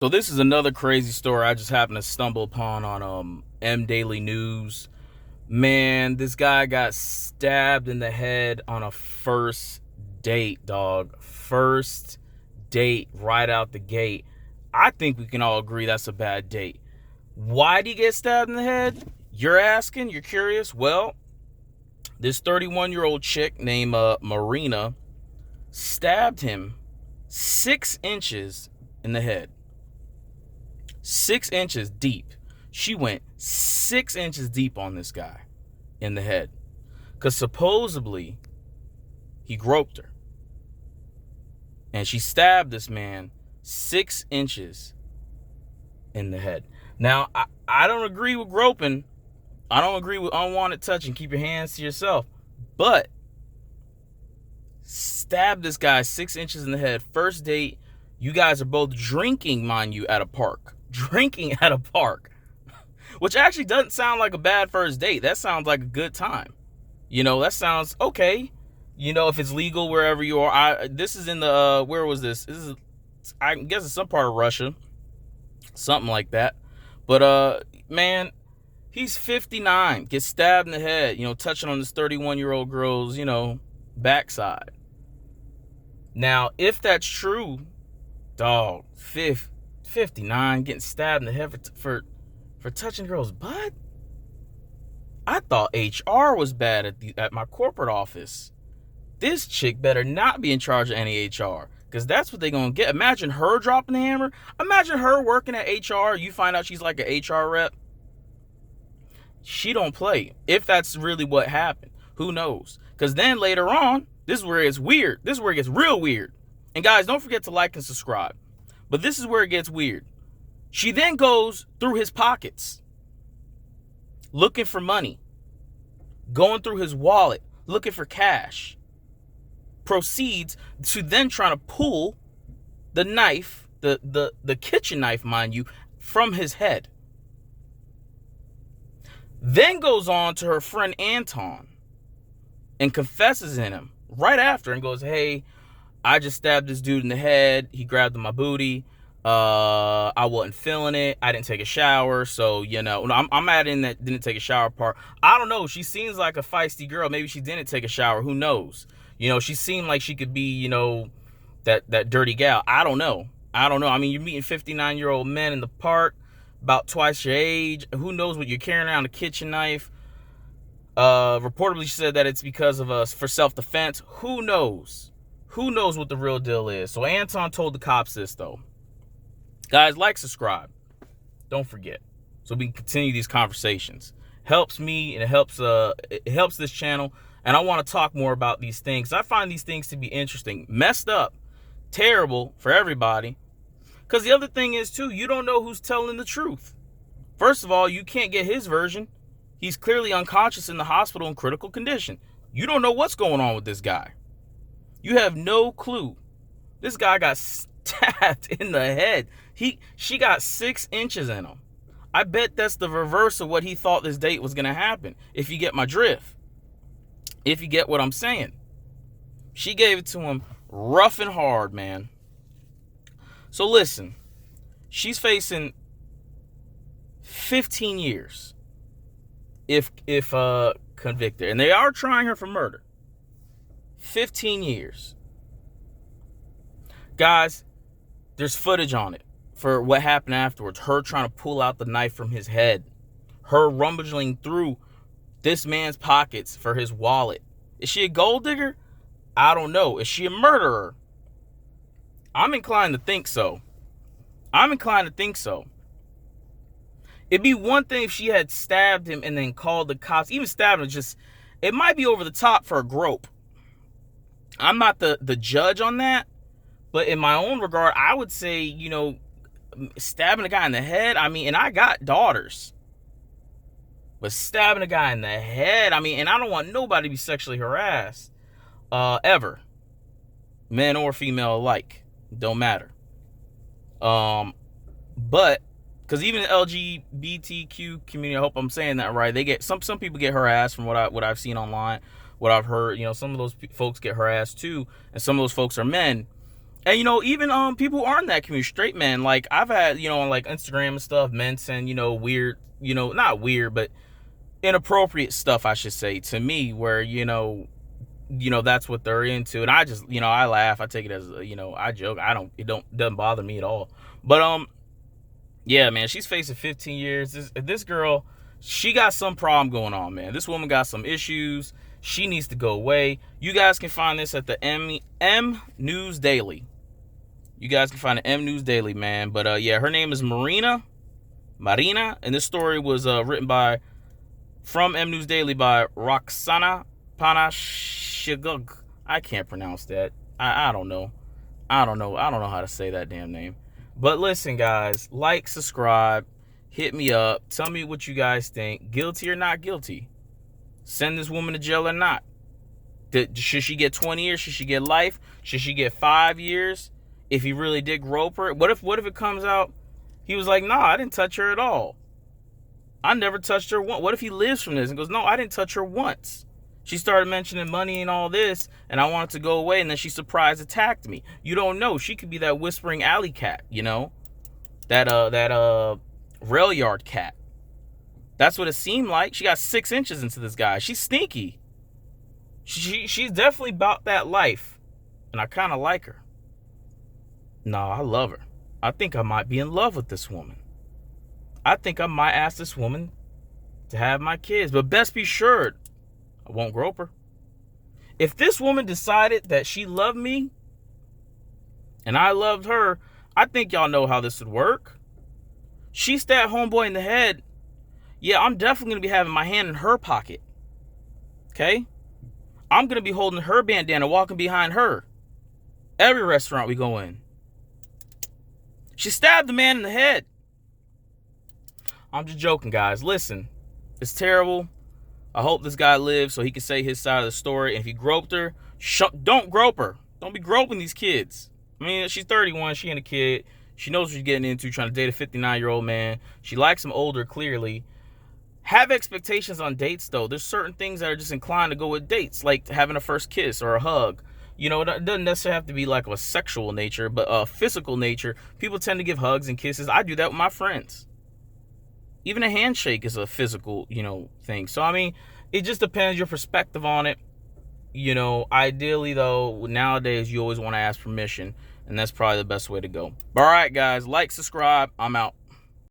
So this is another crazy story I just happened to stumble upon on M Daily News. Man, this guy got stabbed in the head on a first date, dog. First date right out the gate. I think we can all agree that's a bad date. Why did he get stabbed in the head? You're asking, you're curious. Well, this 31-year-old chick named Marina stabbed him 6 inches in the head. 6 inches deep. She went 6 inches deep on this guy in the head. Because supposedly he groped her. And she stabbed this man 6 inches in the head. Now, I don't agree with groping. I don't agree with unwanted touching. Keep your hands to yourself. But stabbed this guy 6 inches in the head. First date. You guys are both drinking, mind you, at a park. Drinking at a park. Which actually doesn't sound like a bad first date. That sounds like a good time. You know, that sounds okay. You know, if it's legal wherever you are. This is in the, where was this? This is, I guess it's some part of Russia. Something like that. But, man, he's 59. Gets stabbed in the head, you know, touching on this 31-year-old girl's, you know, backside. Now, if that's true, dog, 59, getting stabbed in the head for touching girls' butt? I thought HR was bad at my corporate office. This chick better not be in charge of any HR, because that's what they're going to get. Imagine her dropping the hammer. Imagine her working at HR. You find out she's like an HR rep. She don't play. If that's really what happened, who knows? Because then later on, this is where it's weird. This is where it gets real weird. And guys, don't forget to like and subscribe. But this is where it gets weird. She then goes through his pockets, looking for money, going through his wallet, looking for cash, proceeds to then trying to pull the knife, the kitchen knife, mind you, from his head. Then goes on to her friend Anton and confesses in him right after and goes, hey, I just stabbed this dude in the head. He grabbed my booty. I wasn't feeling it. I didn't take a shower. So, you know, I'm adding that didn't take a shower part. I don't know. She seems like a feisty girl. Maybe she didn't take a shower. Who knows? You know, she seemed like she could be, you know, that dirty gal. I don't know. I mean, you're meeting 59-year-old men in the park, about twice your age. Who knows what you're carrying around, a kitchen knife. Reportedly, she said that it's because of for self-defense. Who knows? Who knows what the real deal is? So Anton told the cops this, though. Guys, like, subscribe. Don't forget. So we can continue these conversations. Helps me and it helps this channel. And I want to talk more about these things. I find these things to be interesting. Messed up. Terrible for everybody. Because the other thing is, too, you don't know who's telling the truth. First of all, you can't get his version. He's clearly unconscious in the hospital in critical condition. You don't know what's going on with this guy. You have no clue. This guy got stabbed in the head. She got 6 inches in him. I bet that's the reverse of what he thought this date was going to happen. If you get my drift. If you get what I'm saying. She gave it to him rough and hard, man. So listen. She's facing 15 years. If convicted. And they are trying her for murder. 15 years. Guys, there's footage on it for what happened afterwards. Her trying to pull out the knife from his head. Her rummaging through this man's pockets for his wallet. Is she a gold digger? I don't know. Is she a murderer? I'm inclined to think so. It'd be one thing if she had stabbed him and then called the cops. Even stabbed him, it might be over the top for a grope. I'm not the judge on that. But in my own regard, I would say, you know, stabbing a guy in the head, I mean, and I got daughters. But stabbing a guy in the head, I mean, and I don't want nobody to be sexually harassed. Ever. Men or female alike. Don't matter. But, because even the LGBTQ community, I hope I'm saying that right, they get, some people get harassed from what I've seen online, what I've heard, you know, some of those folks get harassed too, and some of those folks are men. And even people who aren't in that community, straight men, like I've had, on like Instagram and stuff, men send, weird, not weird, but inappropriate stuff, I should say, to me, where, that's what they're into. And I just, I laugh. I take it as, I joke. Doesn't bother me at all. But, yeah, man, she's facing 15 years. This girl, she got some problem going on, man. This woman got some issues. She needs to go away. You guys can find this at the M News Daily. You guys can find the M News Daily, man. But, yeah, her name is Marina. And this story was written from M News Daily by Roxana Panashigug. I can't pronounce that. I don't know. I don't know how to say that damn name. But listen, guys, like, subscribe, hit me up. Tell me what you guys think. Guilty or not guilty? Send this woman to jail or not? Should she get 20 years? Should she get life? Should she get 5 years? If he really did grope her? What if it comes out, he was like, nah, I didn't touch her at all. I never touched her once. What if he lives from this and goes, no, I didn't touch her once. She started mentioning money and all this, and I wanted to go away, and then she surprise attacked me. You don't know. She could be that whispering alley cat, that rail yard cat. That's what it seemed like. She got 6 inches into this guy. She's sneaky. She's definitely about that life, and I kind of like her. No, I love her. I think I might be in love with this woman. I think I might ask this woman to have my kids, but best be sure I won't grope her. If this woman decided that she loved me and I loved her, I think y'all know how this would work. She stabbed homeboy in the head. Yeah, I'm definitely going to be having my hand in her pocket. Okay? I'm going to be holding her bandana, walking behind her. Every restaurant we go in. She stabbed the man in the head. I'm just joking, guys. Listen, it's terrible. I hope this guy lives so he can say his side of the story. And if he groped her, don't grope her. Don't be groping these kids. I mean, she's 31. She ain't a kid. She knows what she's getting into, trying to date a 59-year-old man. She likes him older, clearly. Have expectations on dates, though. There's certain things that are just inclined to go with dates, like having a first kiss or a hug. It doesn't necessarily have to be like of a sexual nature, but a physical nature. People tend to give hugs and kisses. I do that with my friends. Even a handshake is a physical, thing. So, I mean, it just depends your perspective on it. Ideally, though, nowadays, you always want to ask permission. And that's probably the best way to go. All right, guys. Like, subscribe. I'm out.